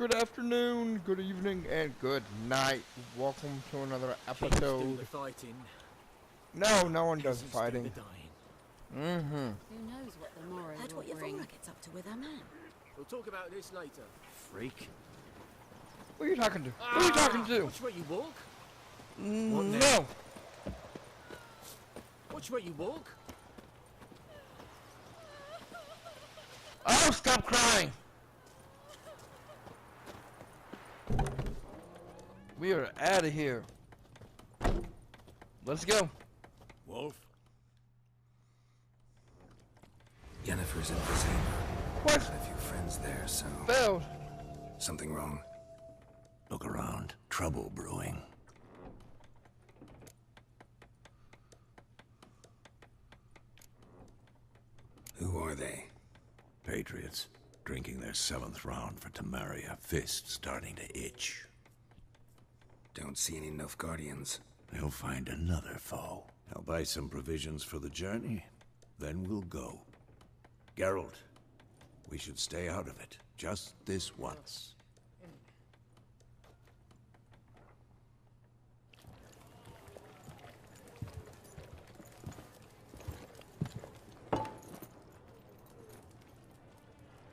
good afternoon, good evening, and good night. Welcome to another episode. The fighting. No, no one does fighting. Who knows what the morrow Heard will what your bring. father gets up to with her man. We'll talk about this later. Freak. Who are you talking to? Who are you talking to? Watch where you walk. No. Watch where you walk. Oh, stop crying. We are out of here. Let's go. Wolf? Yennefer's in Brazil. What? Got a few friends there, so... Failed. Something wrong? Look around. Trouble brewing. Who are they? Patriots. Drinking their 7th round for Tamaria. Fist starting to itch. Don't see any Nilfgaardians. They'll find another foe. I'll buy some provisions for the journey. Then we'll go. Geralt, we should stay out of it. Just this once.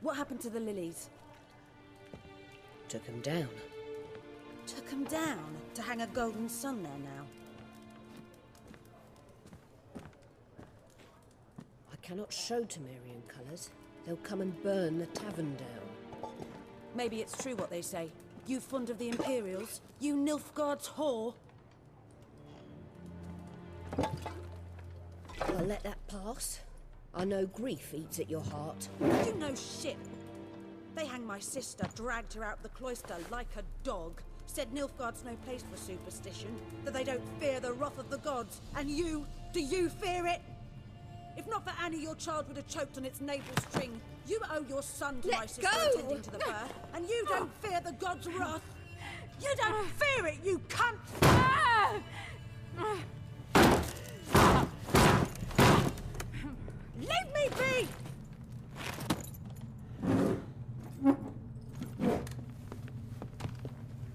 What happened to the lilies? Took him down. Took them down to hang a golden sun there now. I cannot show Temerian colours. They'll come and burn the tavern down. Maybe it's true what they say. You fond of the Imperials? You Nilfgaard's whore? I'll let that pass. I know grief eats at your heart. You know shit. They hanged my sister, dragged her out the cloister like a dog. Said Nilfgaard's no place for superstition, that they don't fear the wrath of the gods. And you, do you fear it? If not for Annie, your child would have choked on its navel string. You owe your son to my sister attending to the birth, and you don't fear the gods' wrath. You don't fear it, you cunt! Leave me be!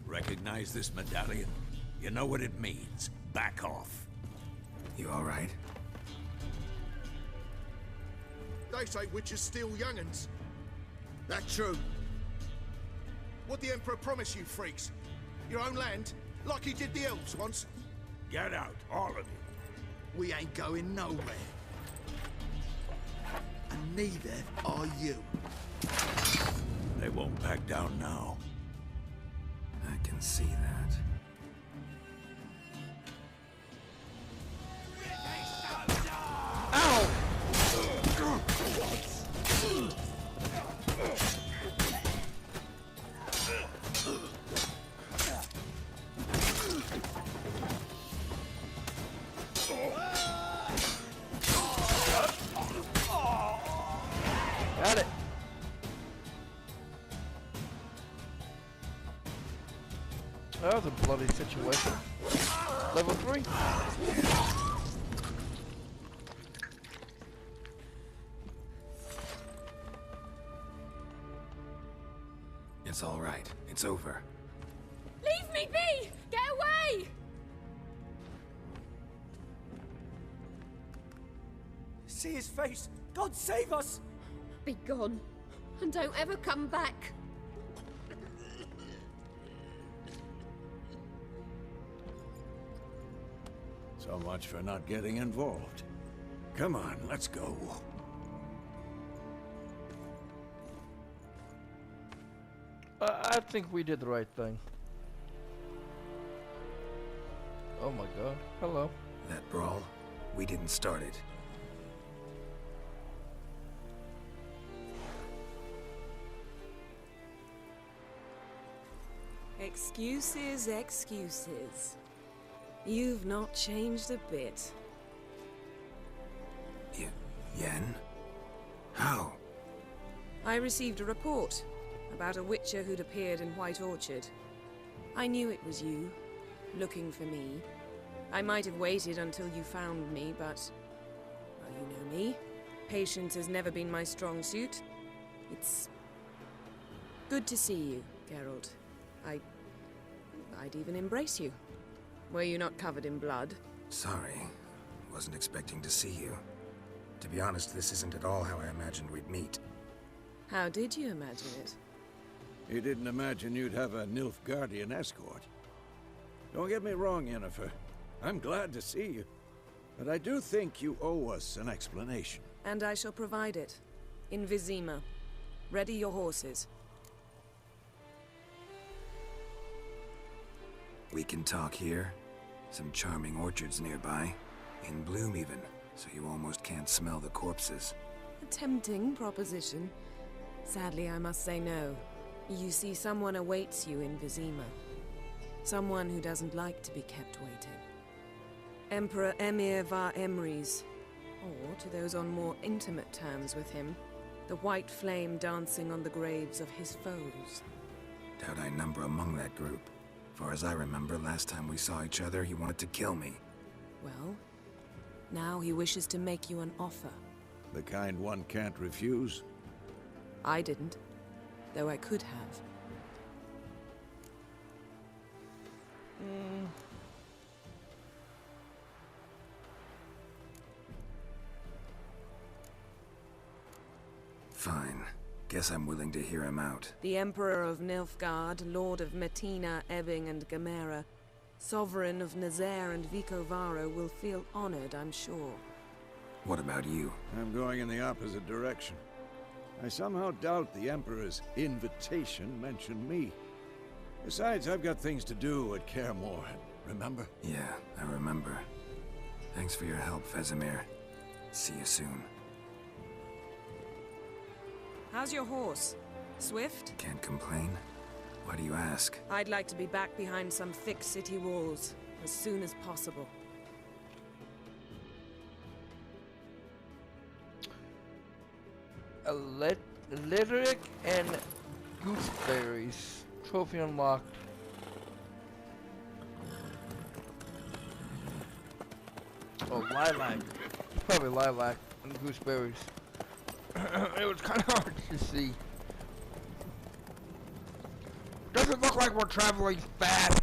Recognize this medallion? You know what it means. Back off. You alright? They say witches steal young'uns. That true? What the Emperor promise you, freaks? Your own land? Like he did the elves once? Get out, all of you. We ain't going nowhere. And neither are you. They won't back down now. I can see that. Ow! Got it. That was a bloody situation. Level 3. It's alright. It's over. Leave me be! Get away! See his face. God save us. Be gone, and don't ever come back. So much for not getting involved. Come on, let's go. I think we did the right thing. Oh my god. Hello. That brawl, we didn't start it. Excuses, excuses. You've not changed a bit. Yen? How? I received a report about a witcher who'd appeared in White Orchard. I knew it was you, looking for me. I might have waited until you found me, but... well, you know me. Patience has never been my strong suit. It's good to see you. Geralt. I'd even embrace you. Were you not covered in blood? Sorry. Wasn't expecting to see you. To be honest, this isn't at all how I imagined we'd meet. How did you imagine it? You didn't imagine you'd have a Nilfgaardian escort. Don't get me wrong, Yennefer. I'm glad to see you. But I do think you owe us an explanation. And I shall provide it. In Vizima. Ready your horses. We can talk here. Some charming orchards nearby. In bloom even, so you almost can't smell the corpses. A tempting proposition. Sadly, I must say no. You see, someone awaits you in Vizima. Someone who doesn't like to be kept waiting. Emperor Emir var Emrys. Or, to those on more intimate terms with him, the white flame dancing on the graves of his foes. Doubt I number among that group. Far as I remember, last time we saw each other, he wanted to kill me. Well, now he wishes to make you an offer. The kind one can't refuse? I didn't, though I could have. Fine. Guess I'm willing to hear him out. The Emperor of Nilfgaard, Lord of Metina, Ebbing and Gamera, Sovereign of Nazaire and Vicovaro will feel honored, I'm sure. What about you? I'm going in the opposite direction. I somehow doubt the Emperor's invitation mentioned me. Besides, I've got things to do at Kaer Morhen, remember? Yeah, I remember. Thanks for your help, Vesemir. See you soon. How's your horse? Swift? Can't complain. Why do you ask? I'd like to be back behind some thick city walls as soon as possible. Lyric and gooseberries. Trophy unlocked. Oh, lilac. Probably lilac and gooseberries. It was kind of hard to see. Doesn't look like we're traveling fast.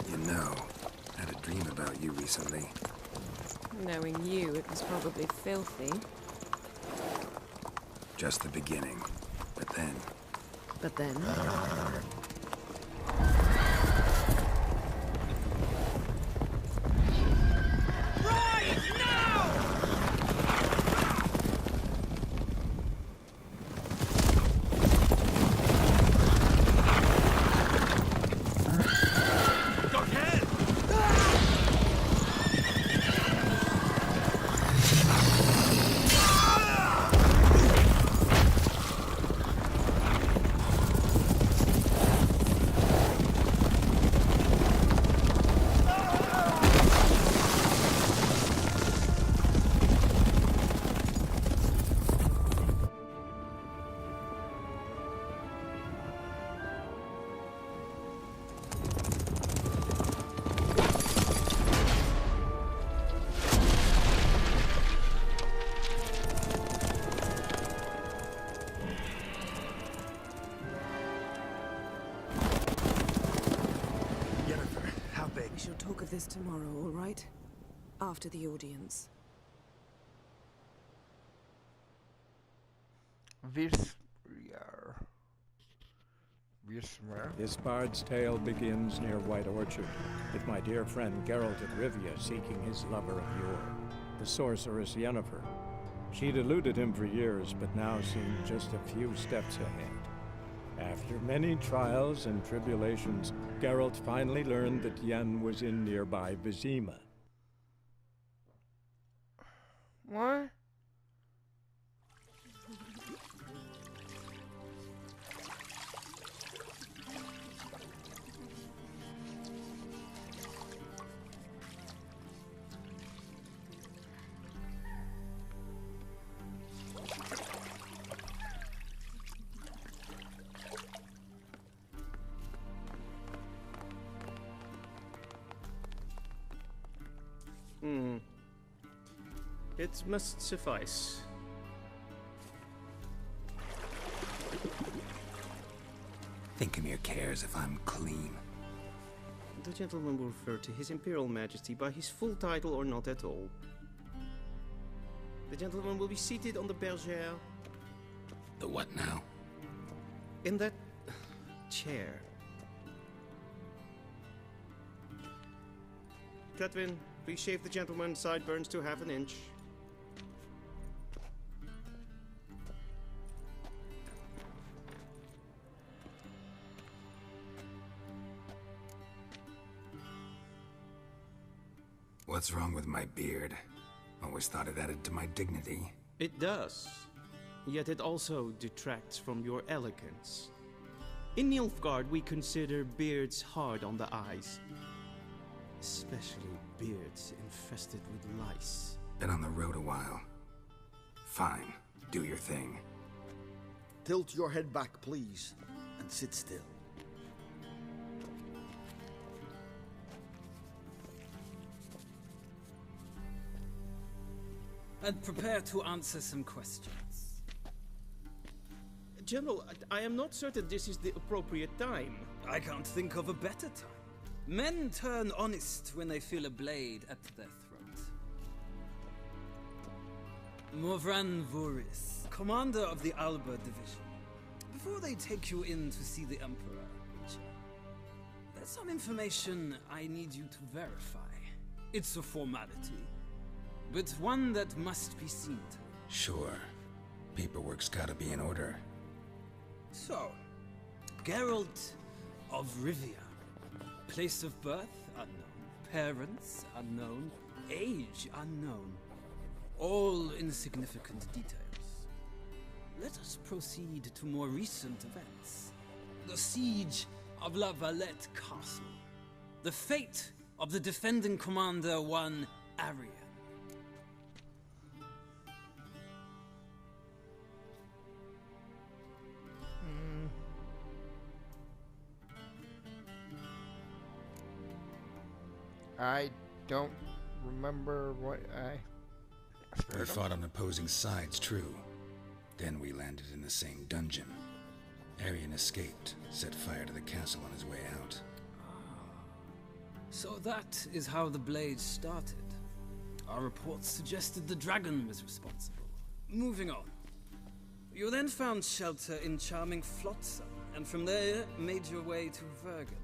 You know, I had a dream about you recently. Knowing you, it was probably filthy. Just the beginning. But then... But then... We shall talk of this tomorrow, all right? After the audience. This bard's tale begins near White Orchard, with my dear friend Geralt of Rivia seeking his lover of yore, the sorceress Yennefer. She'd eluded him for years, but now seemed just a few steps ahead. After many trials and tribulations, Geralt finally learned that Yen was in nearby Vizima. What? It must suffice. Thinkemere cares if I'm clean. The gentleman will refer to His Imperial Majesty by his full title or not at all. The gentleman will be seated on the bergère. The what now? In that chair. Cutwin, please shave the gentleman's sideburns to half an inch. What's wrong with my beard? Always thought it added to my dignity. It does. Yet it also detracts from your elegance. In Nilfgaard, we consider beards hard on the eyes. Especially beards infested with lice. Been on the road a while. Fine, do your thing. Tilt your head back, please, and sit still. And prepare to answer some questions. General, I am not certain this is the appropriate time. I can't think of a better time. Men turn honest when they feel a blade at their throat. Morvran Voris, commander of the Alba Division. Before they take you in to see the Emperor, Witcher, there's some information I need you to verify. It's a formality, but one that must be seen to. Sure. Paperwork's gotta be in order. So, Geralt of Rivia. Place of birth, unknown. Parents, unknown. Age, unknown. All insignificant details. Let us proceed to more recent events. The siege of La Valette Castle. The fate of the defending commander, one Arian. I don't remember what We fought on opposing sides, true. Then we landed in the same dungeon. Arian escaped, set fire to the castle on his way out. So that is how the blade started. Our reports suggested the dragon was responsible. Moving on. You then found shelter in charming Flotsam, and from there made your way to Vergen.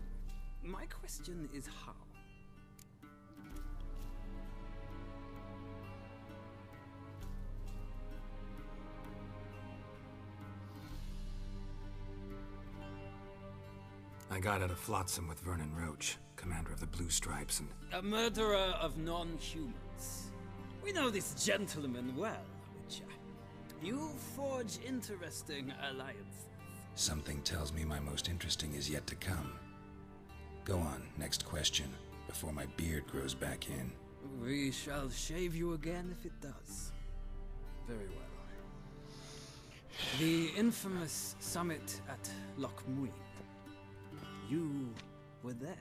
My question is how? I got out of Flotsam with Vernon Roach, commander of the Blue Stripes, and... A murderer of non-humans. We know this gentleman well, Witcher. You forge interesting alliances. Something tells me my most interesting is yet to come. Go on, next question, before my beard grows back in. We shall shave you again if it does. Very well. The infamous summit at Loch Muin. You were there.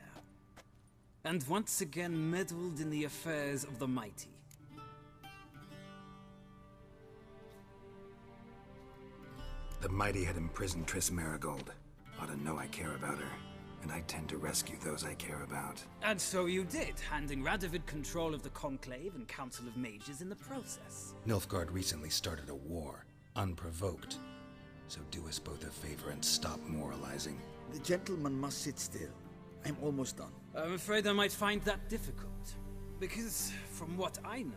And once again meddled in the affairs of the mighty. The mighty had imprisoned Triss Marigold. Ought to know I care about her. And I tend to rescue those I care about. And so you did, handing Radovid control of the Conclave and Council of Mages in the process. Nilfgaard recently started a war, unprovoked. So do us both a favor and stop moralizing. The gentleman must sit still. I'm almost done. I'm afraid I might find that difficult. Because, from what I know,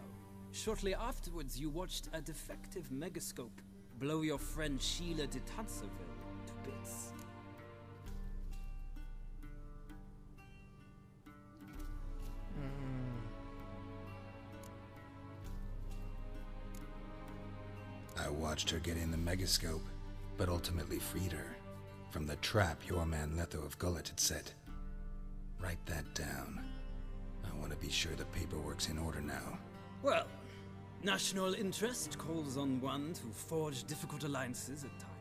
shortly afterwards you watched a defective megascope blow your friend Sheila de Tanserville to bits. I watched her get in the megascope, but ultimately freed her. From the trap your man Letho of Gullet had set. Write that down. I want to be sure the paperwork's in order now. Well, national interest calls on one to forge difficult alliances at times.